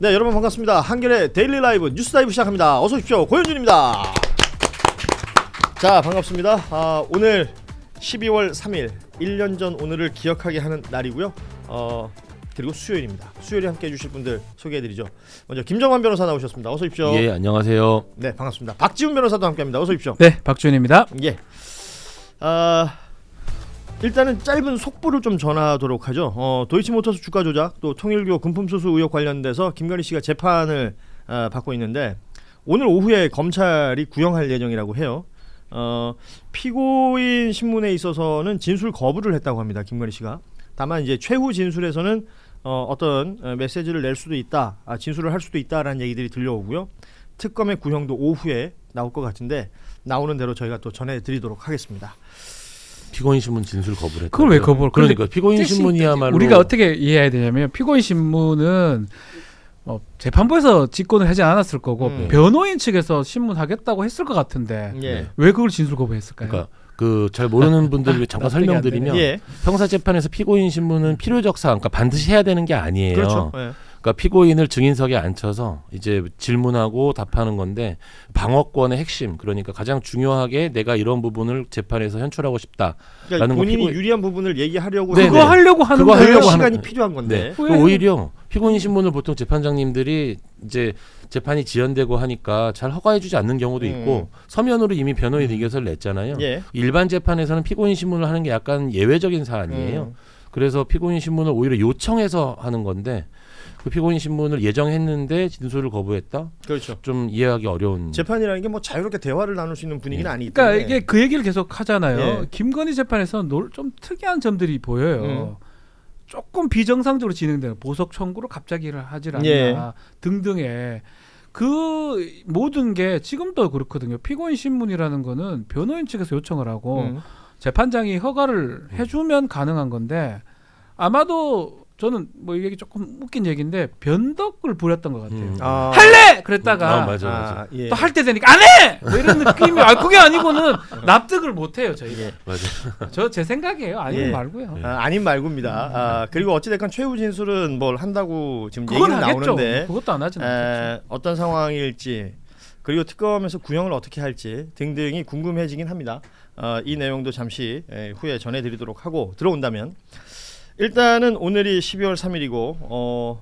네, 여러분 반갑습니다. 한겨레 데일리 라이브 뉴스 다이브 시작합니다. 어서 오십시오. 고현준입니다. 자, 반갑습니다. 오늘 12월 3일 1년 전 오늘을 기억하게 하는 날이고요. 그리고 수요일입니다. 수요일에 함께 해주실 분들 소개해드리죠. 먼저 김정환 변호사 나오셨습니다. 어서 오십시오. 예, 안녕하세요. 네, 반갑습니다. 박지훈 변호사도 함께합니다. 어서 오십시오. 네, 박주현입니다. 예. 일단은 짧은 속보를 좀 전하도록 하죠. 도이치모터스 주가 조작 또 통일교 금품 수수 의혹 관련돼서 김건희 씨가 재판을 받고 있는데 오늘 오후에 검찰이 구형할 예정이라고 해요. 피고인 신문에 있어서는 진술 거부를 했다고 합니다. 김건희 씨가. 다만 이제 최후 진술에서는 어떤 메시지를 낼 수도 있다, 진술을 할 수도 있다라는 얘기들이 들려오고요. 특검의 구형도 오후에 나올 것 같은데 나오는 대로 저희가 또 전해드리도록 하겠습니다. 피고인 신문 진술 거부를 했다. 그걸 왜 거부를? 그러니까 피고인 신문이야말로 우리가 어떻게 이해해야 되냐면 피고인 신문은 재판부에서 직권을 하지 않았을 거고 변호인 측에서 신문하겠다고 했을 것 같은데 예. 왜 그걸 진술 거부했을까요? 그러니까 그 잘 모르는 분들 잠깐 설명드리면 예. 형사 재판에서 피고인 신문은 필요적 사항, 그러니까 반드시 해야 되는 게 아니에요. 그렇죠. 예. 그러니까 피고인을 증인석에 앉혀서 이제 질문하고 답하는 건데 방어권의 핵심, 그러니까 가장 중요하게 내가 이런 부분을 재판에서 현출하고 싶다라는 그러니까 본인이 거 유리한 부분을 얘기하려고 네네. 그거 하려고 하는 그거 거예요. 하려고 하는 시간이 거예요. 필요한 건데. 네. 오히려 피고인 신문을 보통 재판장님들이 이제 재판이 지연되고 하니까 잘 허가해주지 않는 경우도 있고 서면으로 이미 변호인 의견서를 냈잖아요. 예. 일반 재판에서는 피고인 신문을 하는 게 약간 예외적인 사안이에요. 그래서 피고인 신문을 오히려 요청해서 하는 건데 그 피고인 신문을 예정했는데 진술을 거부했다? 그렇죠. 좀 이해하기 어려운. 재판이라는 게 뭐 자유롭게 대화를 나눌 수 있는 분위기는 아니기 때문에. 그러니까 이게 그 얘기를 계속 하잖아요. 예. 김건희 재판에서 좀 특이한 점들이 보여요. 조금 비정상적으로 진행되는 보석 청구를 갑자기 하질 않나 예. 등등의 그 모든 게 지금도 그렇거든요. 피고인 신문이라는 거는 변호인 측에서 요청을 하고 재판장이 허가를 해주면 가능한 건데 아마도 저는 뭐 이 얘기 조금 웃긴 얘기인데 변덕을 부렸던 것 같아요. 할래! 그랬다가 맞아. 예. 또 할 때 되니까 안 해! 뭐 이런 느낌이 그게 아니고는 납득을 못 해요, 저희가. 예. 맞아. 제 생각이에요. 아니면 예. 말고요. 아닌 말고입니다. 그리고 어찌됐건 최후 진술은 뭘 한다고 지금 그건 얘기는 하겠죠. 나오는데 그것도 안 하진 않겠죠. 어떤 상황일지 그리고 특검에서 구형을 어떻게 할지 등등이 궁금해지긴 합니다. 이 내용도 잠시 후에 전해드리도록 하고 들어온다면 일단은 오늘이 12월 3일이고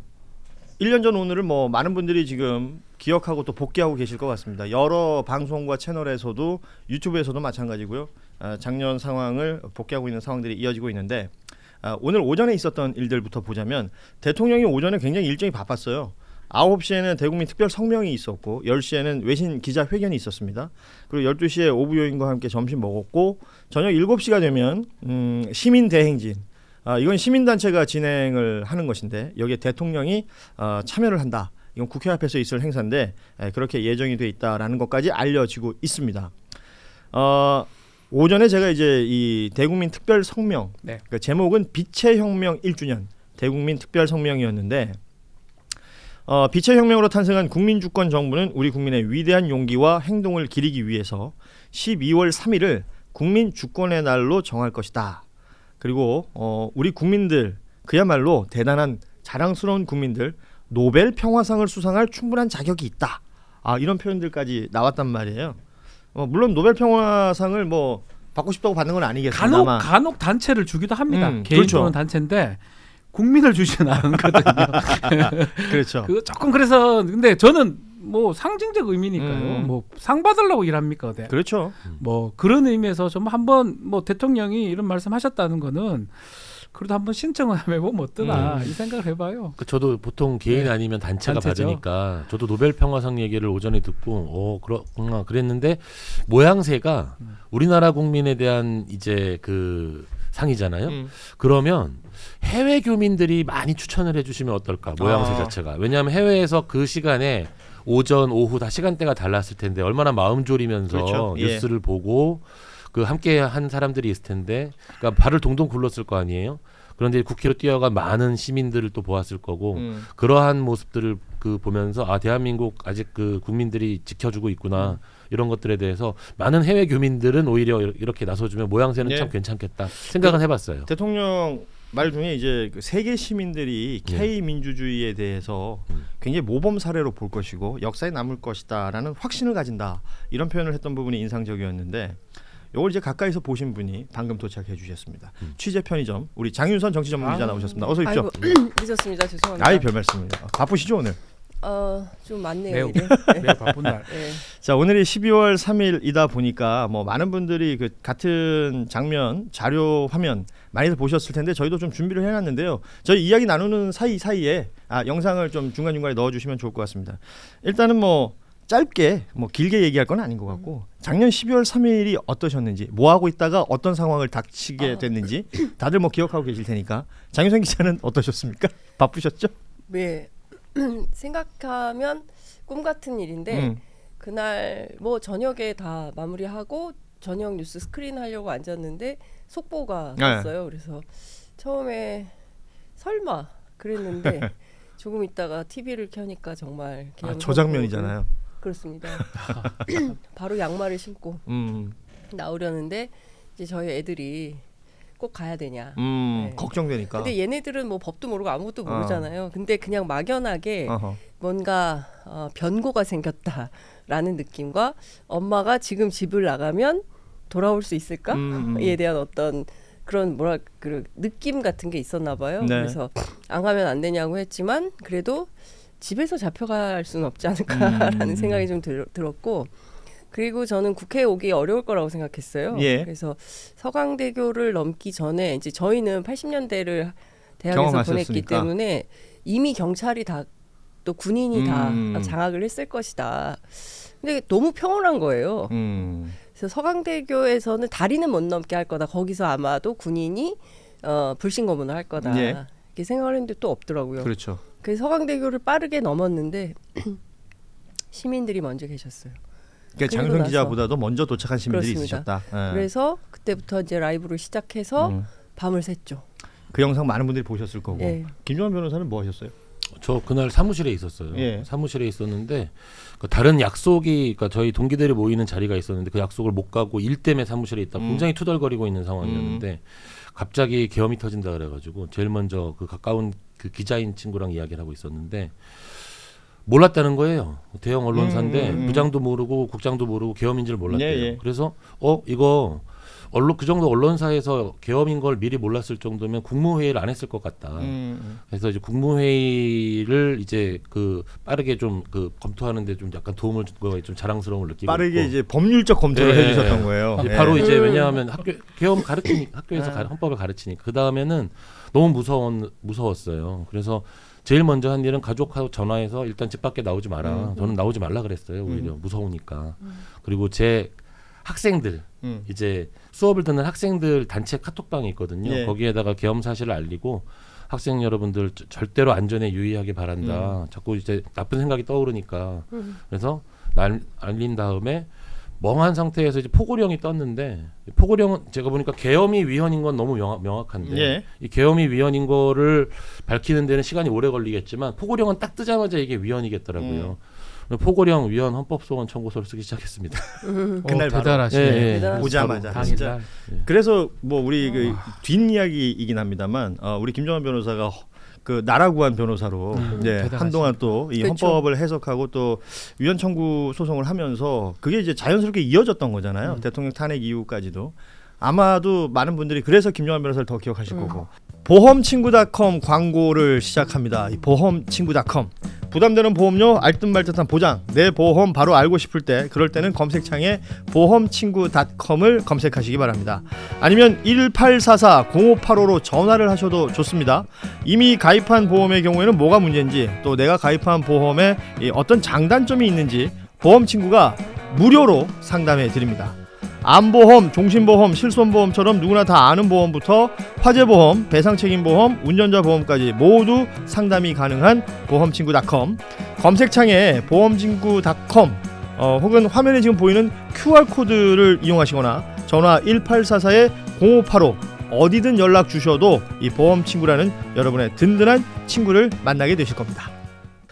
1년 전 오늘을 뭐 많은 분들이 지금 기억하고 또 복귀하고 계실 것 같습니다. 여러 방송과 채널에서도 유튜브에서도 마찬가지고요. 작년 상황을 복귀하고 있는 상황들이 이어지고 있는데 오늘 오전에 있었던 일들부터 보자면 대통령이 오전에 굉장히 일정이 바빴어요. 9시에는 대국민 특별 성명이 있었고 10시에는 외신 기자회견이 있었습니다. 그리고 12시에 오부요인과 함께 점심 먹었고 저녁 7시가 되면 시민대행진 이건 시민단체가 진행을 하는 것인데 여기에 대통령이 참여를 한다. 이건 국회 앞에서 있을 행사인데 그렇게 예정이 돼 있다라는 것까지 알려지고 있습니다. 오전에 제가 이제 이 대국민 특별 성명, 그 제목은 빛의 혁명 1주년 대국민 특별 성명이었는데 빛의 혁명으로 탄생한 국민주권 정부는 우리 국민의 위대한 용기와 행동을 기리기 위해서 12월 3일을 국민주권의 날로 정할 것이다. 그리고 우리 국민들 그야말로 대단한 자랑스러운 국민들 노벨 평화상을 수상할 충분한 자격이 있다. 이런 표현들까지 나왔단 말이에요. 물론 노벨 평화상을 뭐 받고 싶다고 받는 건 아니겠습니다만 간혹 단체를 주기도 합니다. 개인 그렇죠. 또는 단체인데 국민을 주지는 않거든요. 그렇죠. 그 조금 그래서 근데 저는 뭐 상징적 의미니까요. 뭐 상 받으려고 일합니까? 그렇죠. 뭐 그런 의미에서 좀 한번 뭐 대통령이 이런 말씀하셨다는 거는 그래도 한번 신청을 해보면 어떠나 이 생각을 해봐요. 저도 보통 개인 아니면 단체가 단체죠. 받으니까 저도 노벨 평화상 얘기를 오전에 듣고 그렇구나 그랬는데 모양새가 우리나라 국민에 대한 이제 그 상이잖아요. 그러면 해외 교민들이 많이 추천을 해주시면 어떨까 모양새 자체가. 왜냐하면 해외에서 그 시간에 오전 오후 다 시간대가 달랐을 텐데 얼마나 마음 졸이면서 그렇죠. 뉴스를 보고 그 함께 한 사람들이 있을 텐데 그러니까 발을 동동 굴렀을 거 아니에요. 그런데 국회로 뛰어간 많은 시민들을 또 보았을 거고 그러한 모습들을 그 보면서 대한민국 아직 그 국민들이 지켜주고 있구나 이런 것들에 대해서 많은 해외 교민들은 오히려 이렇게 나서주면 모양새는 참 괜찮겠다 생각은 해봤어요. 대통령 말 중에 이제 그 세계 시민들이 K 민주주의에 대해서 굉장히 모범 사례로 볼 것이고 역사에 남을 것이다라는 확신을 가진다 이런 표현을 했던 부분이 인상적이었는데 이걸 이제 가까이서 보신 분이 방금 도착해 주셨습니다. 취재 편의점 우리 장윤선 정치 전문 기자 나오셨습니다. 어서 오십시오. 아이고, 늦었습니다. 죄송합니다. 아이 별 말씀입니다. 바쁘시죠 오늘? 좀 많네요. 매우 일이. 매우 바쁜 날. 네. 자 오늘이 12월 3일이다 보니까 뭐 많은 분들이 그 같은 장면 자료 화면 많이들 보셨을 텐데 저희도 좀 준비를 해놨는데요. 저희 이야기 나누는 사이에 영상을 좀 중간중간에 넣어주시면 좋을 것 같습니다. 일단은 뭐 짧게 뭐 길게 얘기할 건 아닌 것 같고 작년 12월 3일이 어떠셨는지 뭐 하고 있다가 어떤 상황을 닥치게 됐는지 다들 뭐 기억하고 계실 테니까 장윤선 기자는 어떠셨습니까? 바쁘셨죠? 네. 생각하면 꿈 같은 일인데 그날 뭐 저녁에 다 마무리하고 저녁 뉴스 스크린 하려고 앉았는데 속보가 났어요. 그래서 처음에 설마 그랬는데 조금 있다가 TV를 켜니까 정말 저 장면이잖아요. 그렇습니다. 바로 양말을 신고 나오려는데 이제 저희 애들이 꼭 가야 되냐. 네. 걱정되니까. 근데 얘네들은 뭐 법도 모르고 아무것도 모르잖아요. 근데 그냥 막연하게 뭔가 변고가 생겼다라는 느낌과 엄마가 지금 집을 나가면 돌아올 수 있을까에 대한 어떤 그런 그 느낌 같은 게 있었나 봐요. 네. 그래서 안 가면 안 되냐고 했지만 그래도 집에서 잡혀갈 수는 없지 않을까라는 생각이 좀 들었고 그리고 저는 국회에 오기 어려울 거라고 생각했어요. 예. 그래서 서강대교를 넘기 전에 이제 저희는 80년대를 대학에서 보냈기 때문에 이미 경찰이 다 또 군인이 다 장악을 했을 것이다. 근데 너무 평온한 거예요. 그래서 서강대교에서는 다리는 못 넘게 할 거다. 거기서 아마도 군인이 불신검문을 할 거다. 예. 이렇게 생각을 했는데 또 없더라고요. 그렇죠. 그래서 서강대교를 빠르게 넘었는데 시민들이 먼저 계셨어요. 그러니까 장윤선 기자보다도 먼저 도착한 시민들이 있으셨다. 네. 그래서 그때부터 이제 라이브를 시작해서 밤을 샜죠. 그 영상 많은 분들이 보셨을 거고. 예. 김종환 변호사는 뭐 하셨어요? 저 그날 사무실에 있었어요. 예. 사무실에 있었는데 그 다른 약속이 그러니까 저희 동기들이 모이는 자리가 있었는데 그 약속을 못 가고 일 때문에 사무실에 있다 굉장히 투덜거리고 있는 상황이었는데 갑자기 계엄이 터진다 그래가지고 제일 먼저 그 가까운 그 기자인 친구랑 이야기를 하고 있었는데 몰랐다는 거예요. 대형 언론사인데 부장도 모르고 국장도 모르고 계엄인 줄 몰랐대요. 예. 그래서 이거 그 정도 언론사에서 계엄인 걸 미리 몰랐을 정도면 국무회의를 안 했을 것 같다. 그래서 이제 국무회의를 이제 그 빠르게 좀 그 검토하는데 좀 약간 도움을 준 거에 좀 자랑스러움을 느끼고 빠르게 있고. 이제 법률적 검토를 예, 해주셨던 거예요. 이제 예. 바로 이제 왜냐하면 계엄 학교에서 헌법을 가르치니까 그 다음에는 너무 무서웠어요. 그래서 제일 먼저 한 일은 가족하고 전화해서 일단 집 밖에 나오지 마라. 저는 나오지 말라 그랬어요. 오히려 무서우니까. 그리고 제 학생들 이제 수업을 듣는 학생들 단체 카톡방이 있거든요. 예. 거기에다가 계엄 사실을 알리고 학생 여러분들 절대로 안전에 유의하게 바란다. 자꾸 이제 나쁜 생각이 떠오르니까 그래서 알린 다음에 멍한 상태에서 이제 포고령이 떴는데 포고령은 제가 보니까 계엄이 위헌인 건 너무 명확한데 예. 이 계엄이 위헌인 거를 밝히는 데는 시간이 오래 걸리겠지만 포고령은 딱 뜨자마자 이게 위헌이겠더라고요. 포고령 위헌 헌법소원 청구서를 쓰기 시작했습니다. 그날 바로. 대단하시네. 대단하시네. 보자마자 바로 진짜. 당일날. 그래서 뭐 우리 그 뒷이야기이긴 합니다만 우리 김종환 변호사가 그 나라 구한 변호사로 이제 대단하시네. 한동안 또 이 그렇죠. 헌법을 해석하고 또 위헌 청구 소송을 하면서 그게 이제 자연스럽게 이어졌던 거잖아요. 대통령 탄핵 이후까지도. 아마도 많은 분들이 그래서 김종환 변호사를 더 기억하실 거고. 보험친구닷컴 광고를 시작합니다. 이 보험친구닷컴. 부담되는 보험료 알듯말듯한 보장. 내 보험 바로 알고 싶을 때 그럴 때는 검색창에 보험친구닷컴을 검색하시기 바랍니다. 아니면 1844-0585로 전화를 하셔도 좋습니다. 이미 가입한 보험의 경우에는 뭐가 문제인지 또 내가 가입한 보험에 어떤 장단점이 있는지 보험친구가 무료로 상담해 드립니다. 암보험, 종신보험, 실손보험처럼 누구나 다 아는 보험부터 화재보험, 배상책임보험, 운전자보험까지 모두 상담이 가능한 보험친구닷컴. 검색창에 보험친구닷컴 혹은 화면에 지금 보이는 QR코드를 이용하시거나 전화 1844-0585 어디든 연락 주셔도 이 보험친구라는 여러분의 든든한 친구를 만나게 되실 겁니다.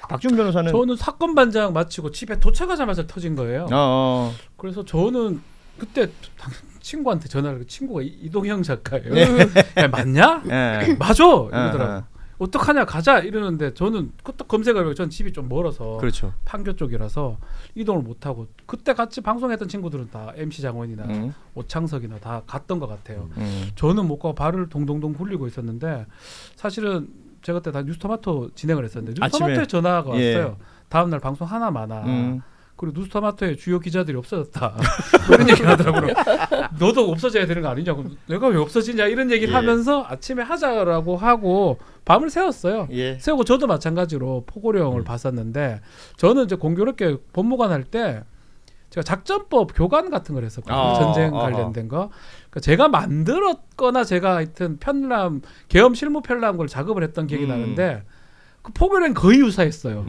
박준 변호사는 저는 사건 반장 마치고 집에 도착하자마자 터진 거예요. 그래서 저는 그때 친구한테 전화를 친구가 이동형 작가예요. 야, 맞냐? 예. 맞아 이러더라고. 어떡하냐 가자 이러는데 저는 그때 검색을 해보고 전 집이 좀 멀어서 그렇죠. 판교 쪽이라서 이동을 못 하고 그때 같이 방송했던 친구들은 다 MC 장원이나 오창석이나 다 갔던 것 같아요. 저는 못 가고 발을 동동동 굴리고 있었는데 사실은 제가 그때 다 뉴스토마토 진행을 했었는데 뉴스토마토에 아침에. 전화가 예. 왔어요. 다음 날 방송 하나 많아. 그리고 뉴스토마토의 주요 기자들이 없어졌다. 그런 얘기를 하더라고요. 너도 없어져야 되는 거 아니냐고. 내가 왜 없어지냐 이런 얘기를 예. 하면서 아침에 하자라고 하고 밤을 새웠어요. 예. 세우고 저도 마찬가지로 포고령을 봤었는데 저는 이제 공교롭게 법무관 할 때 제가 작전법 교관 같은 걸 했었거든요. 전쟁 관련된 거. 그러니까 제가 만들었거나 제가 하여튼 편람 계엄 실무 편람 걸 작업을 했던 기억이 나는데 그 포고령 거의 유사했어요.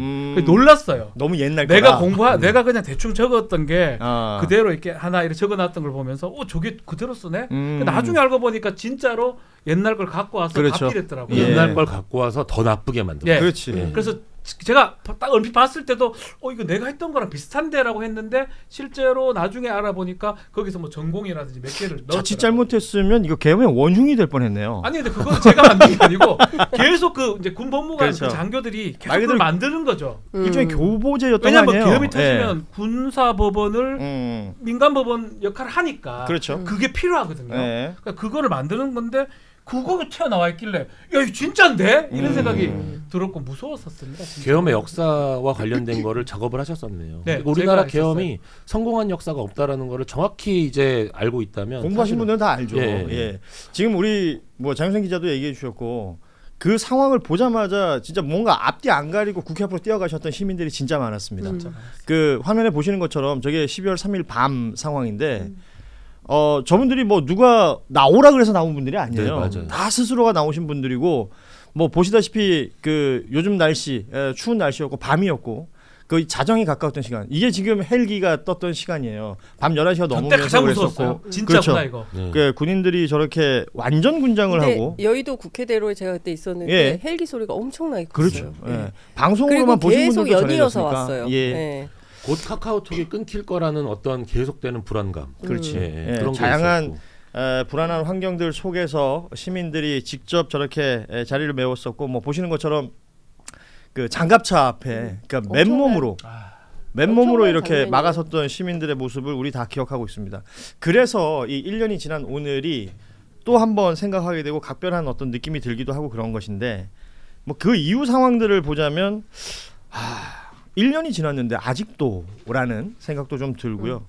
놀랐어요. 너무 옛날 내가 거라. 내가 그냥 대충 적었던 게 아. 그대로 이렇게 하나 이렇게 적어놨던 걸 보면서 저게 그대로 쓰네. 음. 나중에 알고 보니까 진짜로 옛날 걸 갖고 와서 그렇죠. 바뀌랬더라고요. 예. 옛날 걸 갖고 와서 더 나쁘게 만들어. 예. 그렇지. 예. 그래서 제가 딱 얼핏 봤을 때도 이거 내가 했던 거랑 비슷한데라고 했는데 실제로 나중에 알아보니까 거기서 뭐 전공이라든지 몇 개를 넣었더라고요. 자칫 잘못했으면 이거 계엄의 원흉이 될 뻔했네요. 아니 근데 그건 제가 만든 게 아니고 계속 그 이제 군 법무관 그렇죠. 그 장교들이 계속 말 그걸 그대로 만드는 거죠. 일종의 교보제였던 거 왜냐면 아니에요? 계엄이 터지면 군사법원을 민간법원 역할을 하니까 그렇죠. 그게 필요하거든요. 네. 그러니까 그거를 만드는 건데 그거가 튀어나와 있길래 야 이거 진짜인데? 이런 생각이 들었고 무서웠었습니다. 진짜. 계엄의 역사와 관련된 거를 작업을 하셨었네요. 네, 우리나라 제가 계엄이 성공한 역사가 없다라는 거를 정확히 이제 알고 있다면 공부하신 사실은- 분들은 다 알죠. 예. 예. 지금 우리 뭐 장윤생 기자도 얘기해 주셨고 그 상황을 보자마자 진짜 뭔가 앞뒤 안 가리고 국회 앞으로 뛰어가셨던 시민들이 진짜 많았습니다. 그 화면에 보시는 것처럼 저게 12월 3일 밤 상황인데 저분들이 뭐 누가 나오라 그래서 나온 분들이 아니에요. 네, 맞아요. 다 스스로가 나오신 분들이고 뭐 보시다시피 그 요즘 날씨 추운 날씨였고 밤이었고 그 자정이 가까웠던 시간. 이게 지금 헬기가 떴던 시간이에요. 밤 11시가 그때 넘으면서 가장 그랬었고. 무서웠어요. 진짜구나 그렇죠. 이거. 네. 그 군인들이 저렇게 완전 군장을 근데 하고 여의도 국회대로에 제가 그때 있었는데 예. 헬기 소리가 엄청나게 그렇죠. 컸어요. 예. 예. 방송으로만 그리고 보신 계속 분들도 연이어서 전해졌으니까. 왔어요. 예. 예. 곧 카카오톡이 끊길 거라는 어떤 계속되는 불안감. 그렇지. 예, 예. 그런 게 다양한 있었고. 불안한 환경들 속에서 시민들이 직접 저렇게 자리를 메웠었고 뭐 보시는 것처럼 그 장갑차 앞에 그러니까 맨몸으로 엄청난 이렇게 장면이에요. 막아섰던 시민들의 모습을 우리 다 기억하고 있습니다. 그래서 이 1년이 지난 오늘이 또 한 번 생각하게 되고 각별한 어떤 느낌이 들기도 하고 그런 것인데 뭐 그 이후 상황들을 보자면 1년이 지났는데 아직도라는 생각도 좀 들고요.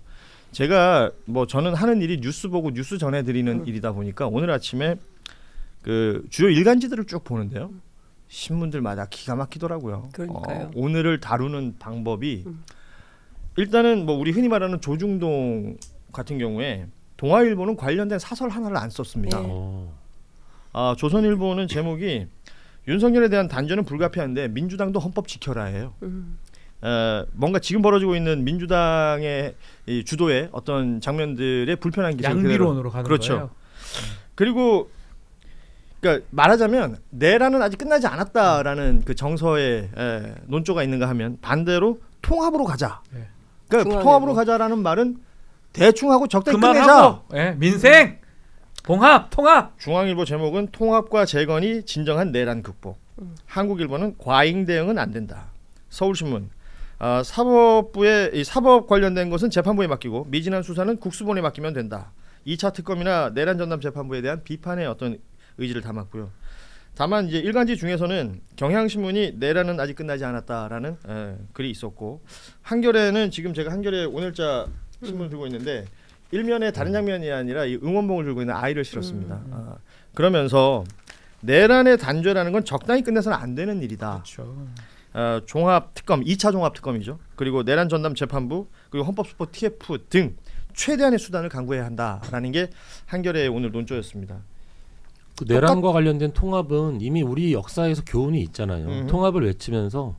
제가 뭐 저는 하는 일이 뉴스 보고 뉴스 전해드리는 일이다 보니까 오늘 아침에 그 주요 일간지들을 쭉 보는데요. 신문들마다 기가 막히더라고요. 그러니까요. 오늘을 다루는 방법이 일단은 뭐 우리 흔히 말하는 조중동 같은 경우에 동아일보는 관련된 사설 하나를 안 썼습니다. 네. 조선일보는 제목이 윤석열에 대한 단죄는 불가피한데 민주당도 헌법 지켜라예요. 뭔가 지금 벌어지고 있는 민주당의 이 주도의 어떤 장면들의 불편한 기색 양비론으로 가는 그렇죠. 거예요. 그리고 그러니까 말하자면 내란은 아직 끝나지 않았다라는 그 정서의 논조가 있는가 하면 반대로 통합으로 가자. 네. 그러니까 중앙일보. 통합으로 가자라는 말은 대충 하고 적당히 끝내자. 그만하고 민생 봉합 통합. 중앙일보 제목은 통합과 재건이 진정한 내란 극복. 한국일보는 과잉 대응은 안 된다. 서울신문 사법부의 이 사법 관련된 것은 재판부에 맡기고 미진한 수사는 국수본에 맡기면 된다. 2차 특검이나 내란 전담 재판부에 대한 비판의 어떤 의지를 담았고요. 다만 이제 일간지 중에서는 경향신문이 내란은 아직 끝나지 않았다라는 글이 있었고 한겨레는 지금 제가 한겨레 오늘자 신문을 들고 있는데 일면에 다른 장면이 아니라 이 응원봉을 들고 있는 아이를 실었습니다. 그러면서 내란의 단죄라는 건 적당히 끝내서는 안 되는 일이다. 그렇죠. 종합 특검 2차 종합 특검이죠. 그리고 내란 전담 재판부 그리고 헌법수포 TF 등 최대한의 수단을 강구해야 한다라는 게 한겨레의 오늘 논조였습니다. 그 내란과 관련된 통합은 이미 우리 역사에서 교훈이 있잖아요. 통합을 외치면서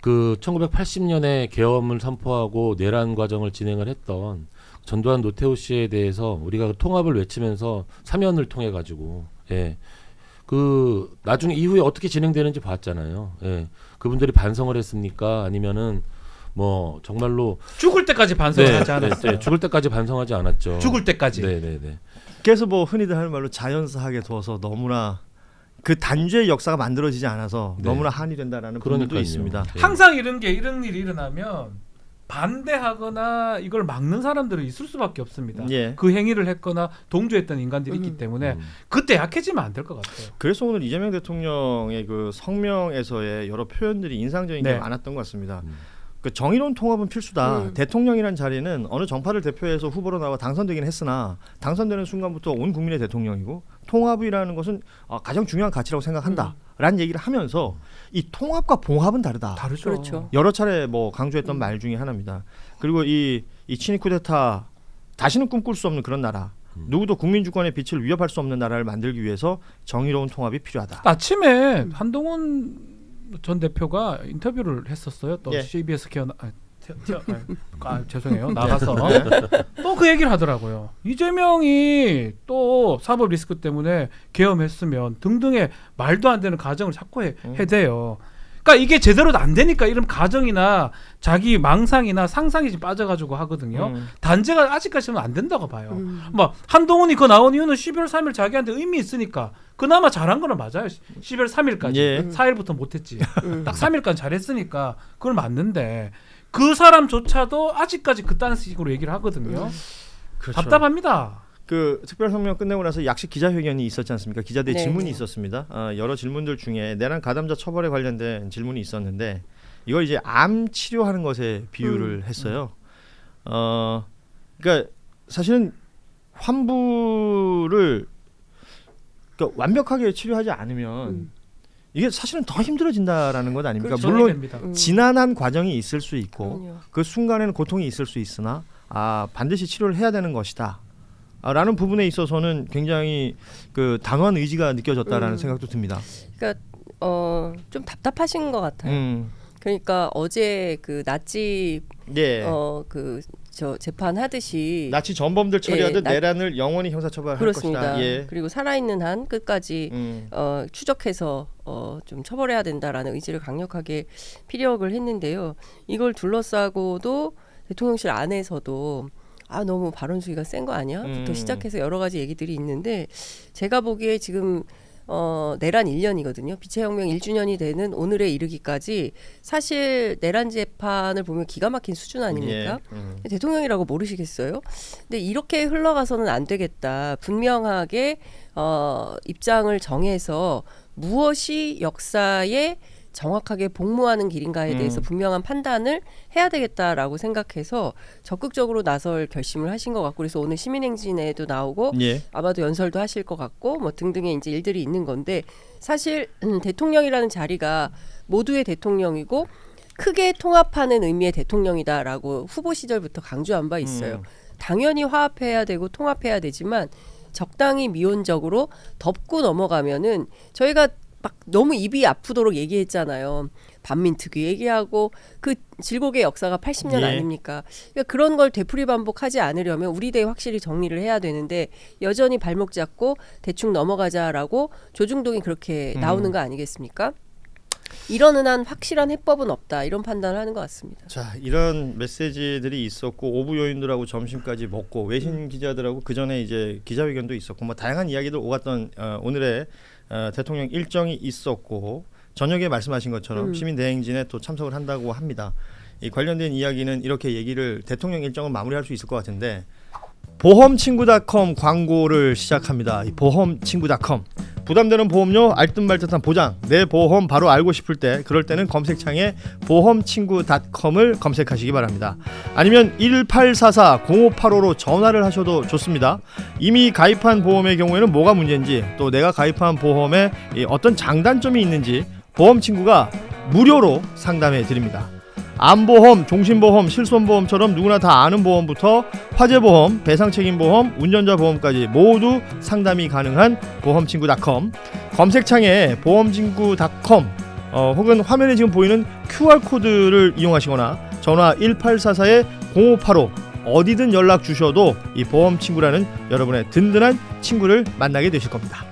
그 1980년에 계엄을 선포하고 내란 과정을 진행을 했던 전두환 노태우 씨에 대해서 우리가 그 통합을 외치면서 사면을 통해 가지고 그 나중에 이후에 어떻게 진행되는지 봤잖아요. 그분들이 반성을 했습니까? 아니면은 뭐 정말로 죽을 때까지 반성하지 않았어요. 죽을 때까지 반성하지 않았죠. 죽을 때까지. 네네네. 그래서 뭐 흔히들 하는 말로 자연사하게 둬서 너무나 그 단죄의 역사가 만들어지지 않아서 네. 너무나 한이 된다라는 부분도 그러니까요. 있습니다. 네. 항상 이런 일이 일어나면 반대하거나 이걸 막는 사람들은 있을 수밖에 없습니다. 예. 그 행위를 했거나 동조했던 인간들이 있기 때문에 그때 약해지면 안 될 것 같아요. 그래서 오늘 이재명 대통령의 그 성명에서의 여러 표현들이 인상적인 게 네. 많았던 것 같습니다. 그 정의로운 통합은 필수다. 대통령이란 자리는 어느 정파를 대표해서 후보로 나와 당선되긴 했으나 당선되는 순간부터 온 국민의 대통령이고 통합이라는 것은 가장 중요한 가치라고 생각한다. 라는 얘기를 하면서 이 통합과 봉합은 다르다. 다르죠. 그렇죠. 여러 차례 뭐 강조했던 말 중에 하나입니다. 그리고 이 친위 쿠데타 다시는 꿈꿀 수 없는 그런 나라. 누구도 국민 주권의 빛을 위협할 수 없는 나라를 만들기 위해서 정의로운 통합이 필요하다. 아침에 한동훈 전 대표가 인터뷰를 했었어요. 또 예. CBS 죄송해요. 나가서 또 그 얘기를 하더라고요. 이재명이 또 사법 리스크 때문에 계엄했으면 등등의 말도 안 되는 가정을 자꾸 해대요. 그러니까 이게 제대로 안 되니까 이런 가정이나 자기 망상이나 상상이 지금 빠져가지고 하거든요. 단죄가 아직까지는 안 된다고 봐요. 뭐 한동훈이 그 나온 이유는 12월 3일 자기한테 의미 있으니까 그나마 잘한 거는 맞아요. 12월 3일까지 예. 4일부터 못했지. 딱 3일까지 잘했으니까 그걸 맞는데 그 사람조차도 아직까지 그딴 식으로 얘기를 하거든요. 그렇죠. 답답합니다. 그 특별 성명 끝내고 나서 약식 기자회견이 있었지 않습니까? 기자들의 네. 질문이 있었습니다. 여러 질문들 중에 내란 가담자 처벌에 관련된 질문이 있었는데 이걸 이제 암 치료하는 것에 비유를 했어요. 그러니까 사실은 환부를 그러니까 완벽하게 치료하지 않으면 이게 사실은 더 힘들어진다라는 것 아닙니까? 그렇죠. 물론 됩니다. 지난한 과정이 있을 수 있고 그럼요. 그 순간에는 고통이 있을 수 있으나 반드시 치료를 해야 되는 것이다. 라는 부분에 있어서는 굉장히 그 단호한 의지가 느껴졌다라는 생각도 듭니다. 그러니까 좀 답답하신 것 같아요. 그러니까 어제 그 나치 예. 저 재판하듯이 나치 전범들 처리하듯 예, 내란을 영원히 형사처벌할 그렇습니다. 것이다. 예. 그리고 살아있는 한 끝까지 추적해서 좀 처벌해야 된다라는 의지를 강력하게 피력을 했는데요. 이걸 둘러싸고도 대통령실 안에서도 너무 발언 수위가 센 거 아니야? 부터 시작해서 여러 가지 얘기들이 있는데 제가 보기에 지금 내란 1년이거든요. 빛의 혁명 1주년이 되는 오늘에 이르기까지 사실 내란 재판을 보면 기가 막힌 수준 아닙니까? 예. 대통령이라고 모르시겠어요? 근데 이렇게 흘러가서는 안 되겠다. 분명하게 입장을 정해서 무엇이 역사에 정확하게 복무하는 길인가에 대해서 분명한 판단을 해야 되겠다라고 생각해서 적극적으로 나설 결심을 하신 것 같고 그래서 오늘 시민행진에도 나오고 예. 아마도 연설도 하실 것 같고 뭐 등등의 이제 일들이 있는 건데 사실 대통령이라는 자리가 모두의 대통령이고 크게 통합하는 의미의 대통령이다라고 후보 시절부터 강조한 바 있어요. 당연히 화합해야 되고 통합해야 되지만 적당히 미온적으로 덮고 넘어가면은 저희가 막 너무 입이 아프도록 얘기했잖아요. 반민특위 얘기하고 그 질곡의 역사가 80년 예. 아닙니까? 그러니까 그런 걸 되풀이 반복하지 않으려면 우리 대에 확실히 정리를 해야 되는데 여전히 발목 잡고 대충 넘어가자라고 조중동이 그렇게 나오는 거 아니겠습니까? 이러는 한 확실한 해법은 없다. 이런 판단을 하는 것 같습니다. 자, 이런 메시지들이 있었고 오부 요인들하고 점심까지 먹고 외신 기자들하고 그 전에 이제 기자회견도 있었고 뭐 다양한 이야기들 오갔던 오늘의 대통령 일정이 있었고 저녁에 말씀하신 것처럼 시민 대행진에 또 참석을 한다고 합니다. 이 관련된 이야기는 이렇게 얘기를 대통령 일정은 마무리할 수 있을 것 같은데 보험친구닷컴 광고를 시작합니다. 이 보험친구닷컴 부담되는 보험료 알듯말듯한 보장 내 보험 바로 알고 싶을 때 그럴 때는 검색창에 보험친구닷컴을 검색하시기 바랍니다. 아니면 1844-0585로 전화를 하셔도 좋습니다. 이미 가입한 보험의 경우에는 뭐가 문제인지 또 내가 가입한 보험에 어떤 장단점이 있는지 보험친구가 무료로 상담해 드립니다. 암보험, 종신보험, 실손보험처럼 누구나 다 아는 보험부터 화재보험, 배상책임보험, 운전자보험까지 모두 상담이 가능한 보험친구닷컴 검색창에 보험친구닷컴 혹은 화면에 지금 보이는 QR코드를 이용하시거나 전화 1844-0585 어디든 연락 주셔도 이 보험친구라는 여러분의 든든한 친구를 만나게 되실 겁니다.